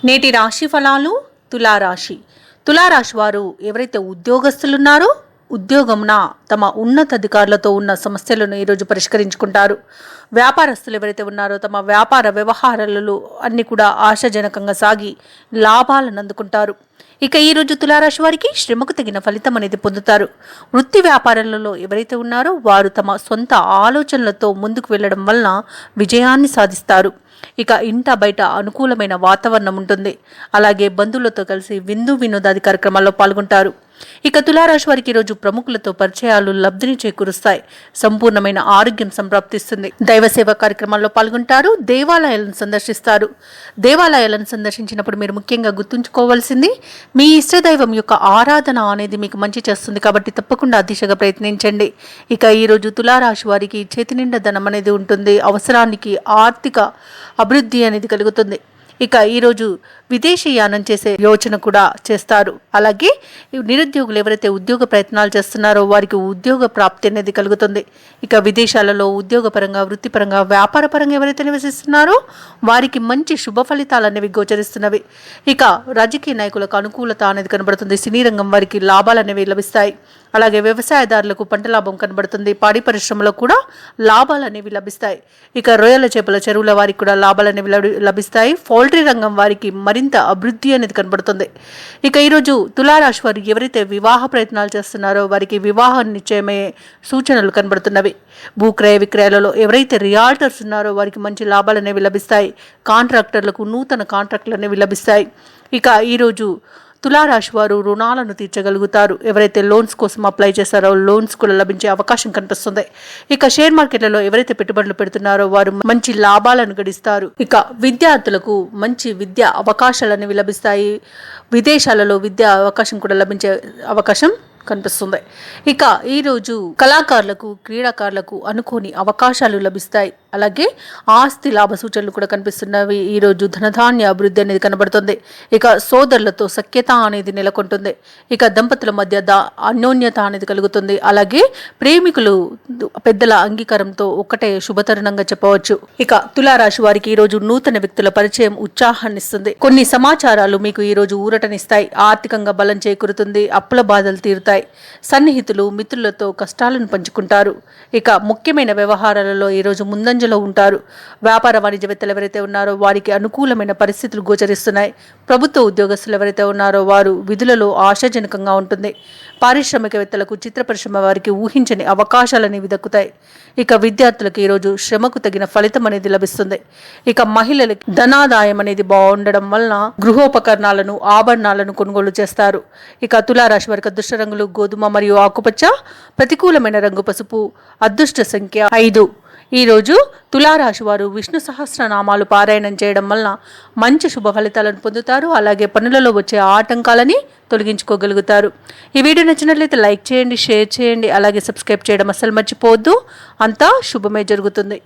నేటి రాశి ఫలాలు. తులారాశి వారు ఎవరైతే ఉద్యోగస్తులున్నారో ఉద్యోగంన తమ ఉన్నతాధికారులతో ఉన్న సమస్యలను ఈరోజు పరిష్కరించుకుంటారు. వ్యాపారస్తులు ఎవరైతే ఉన్నారో తమ వ్యాపార వ్యవహారాలలో అన్ని కూడా ఆశాజనకంగా సాగి లాభాలను అందుకుంటారు. ఇక ఈరోజు తులారాశి వారికి శ్రమకు తగిన ఫలితం అనేది పొందుతారు. వృత్తి వ్యాపారాలలో ఎవరైతే ఉన్నారో వారు తమ సొంత ఆలోచనలతో ముందుకు వెళ్ళడం వలన విజయాన్ని సాధిస్తారు. ఇక ఇంట బయట అనుకూలమైన వాతావరణం ఉంటుంది. అలాగే బంధువులతో కలిసి విందు వినోదాది కార్యక్రమాల్లో పాల్గొంటారు. ఇక తులారాశి వారికి ఈరోజు ప్రముఖులతో పరిచయాలు లబ్ధిని చేకూరుస్తాయి. సంపూర్ణమైన ఆరోగ్యం సంప్రాప్తిస్తుంది. దైవ సేవ కార్యక్రమాల్లో పాల్గొంటారు. దేవాలయాలను సందర్శిస్తారు. దేవాలయాలను సందర్శించినప్పుడు మీరు ముఖ్యంగా గుర్తుంచుకోవాల్సింది మీ ఇష్టదైవం యొక్క ఆరాధన అనేది మీకు మంచి చేస్తుంది. కాబట్టి తప్పకుండా దిశగా ప్రయత్నించండి. ఇక ఈరోజు తులారాశి వారికి చేతి నిండా ధనం అనేది ఉంటుంది. అవసరానికి ఆర్థిక అభివృద్ధి అనేది కలుగుతుంది. ఇక ఈరోజు విదేశీయానం చేసే యోచన కూడా చేస్తారు. అలాగే నిరుద్యోగులు ఎవరైతే ఉద్యోగ ప్రయత్నాలు చేస్తున్నారో వారికి ఉద్యోగ ప్రాప్తి అనేది కలుగుతుంది. ఇక విదేశాలలో ఉద్యోగపరంగా వృత్తిపరంగా వ్యాపారపరంగా ఎవరైతే నివసిస్తున్నారో వారికి మంచి శుభ ఫలితాలు అనేవి గోచరిస్తున్నవి. ఇక రాజకీయ నాయకులకు అనుకూలత అనేది కనబడుతుంది. సినీ రంగం వారికి లాభాలు అనేవి లభిస్తాయి. అలాగే వ్యవసాయదారులకు పంట లాభం కనబడుతుంది. పాడి పరిశ్రమలో కూడా లాభాలు అనేవి లభిస్తాయి. ఇక రొయ్యల చేపల చెరువుల వారికి కూడా లాభాలు అనేవి లభిస్తాయి. పౌల్ట్రీ రంగం వారికి మరింత అభివృద్ధి అనేది కనబడుతుంది. ఇక ఈరోజు తులారాశి వారు ఎవరైతే వివాహ ప్రయత్నాలు చేస్తున్నారో వారికి వివాహం నిశ్చయమయ్యే సూచనలు కనబడుతున్నవి. భూక్రయ విక్రయాలలో ఎవరైతే రియాల్టర్స్ ఉన్నారో వారికి మంచి లాభాలు అనేవి లభిస్తాయి. కాంట్రాక్టర్లకు నూతన కాంట్రాక్టులు అనేవి లభిస్తాయి. ఇక ఈరోజు తులారాశి వారు రుణాలను తీర్చగలుగుతారు. ఎవరైతే లోన్స్ కోసం అప్లై చేస్తారో లోన్స్ కూడా లభించే అవకాశం కనిపిస్తుంది. ఇక షేర్ మార్కెట్లలో ఎవరైతే పెట్టుబడులు పెడుతున్నారో వారు మంచి లాభాలను గడిస్తారు. ఇక విద్యార్థులకు మంచి విద్యా అవకాశాలు అనేవి లభిస్తాయి. విదేశాలలో విద్యా అవకాశం కూడా లభించే అవకాశం కనిపిస్తుంది. ఇక ఈరోజు కళాకారులకు క్రీడాకారులకు అనుకోని అవకాశాలు లభిస్తాయి. అలాగే ఆస్తి లాభ సూచనలు కూడా కనిపిస్తున్నవి. ఈరోజు ధనధాన్య అభివృద్ధి అనేది కనబడుతుంది. ఇక సోదరులతో సఖ్యత అనేది నెలకొంటుంది. ఇక దంపతుల మధ్య అన్యోన్యత అనేది కలుగుతుంది. అలాగే ప్రేమికులు పెద్దల అంగీకారంతో ఒక్కటే శుభతరుణంగా చెప్పవచ్చు. ఇక తులారాశి వారికి ఈరోజు నూతన వ్యక్తుల పరిచయం ఉత్సాహాన్నిస్తుంది. కొన్ని సమాచారాలు మీకు ఈరోజు ఊరటనిస్తాయి. ఆర్థికంగా బలం చేకూరుతుంది. అప్పుల బాధలు తీరుతాయి. సన్నిహితులు మిత్రులతో కష్టాలను పంచుకుంటారు. ఇక ముఖ్యమైన వ్యవహారాలలో ఈరోజు ముందంజలో ఉంటారు. వ్యాపార వాణిజ్యవేత్తలు ఎవరైతే ఉన్నారో వారికి అనుకూలమైన పరిస్థితులు గోచరిస్తున్నాయి. ప్రభుత్వ ఉద్యోగస్తులు ఎవరైతే ఉన్నారో వారు విధులలో ఆశాజనకంగా ఉంటుంది. పారిశ్రామికవేత్తలకు చిత్ర పరిశ్రమ వారికి ఊహించని అవకాశాలనేవి దక్కుతాయి. ఇక విద్యార్థులకు ఈరోజు శ్రమకు తగిన ఫలితం అనేది లభిస్తుంది. ఇక మహిళలకి ధనాదాయం అనేది బాగుండడం వలన గృహోపకరణాలను ఆభరణాలను కొనుగోలు చేస్తారు. ఇక తులారాశి వారికి అదృష్ట రంగులు గోధుమ మరియు ఆకుపచ్చ. ప్రతికూలమైన రంగు పసుపు. అదృష్ట సంఖ్య 5. ఈరోజు తులారాశి వారు విష్ణు సహస్రనామాలు పారాయణం చేయడం వలన మంచి శుభ ఫలితాలను పొందుతారు. అలాగే పనులలో వచ్చే ఆటంకాలని తొలగించుకోగలుగుతారు. ఈ వీడియో నచ్చినట్లయితే లైక్ చేయండి, షేర్ చేయండి, అలాగే సబ్స్క్రైబ్ చేయడం అస్సలు మర్చిపోవద్దు. అంతా శుభమే జరుగుతుంది.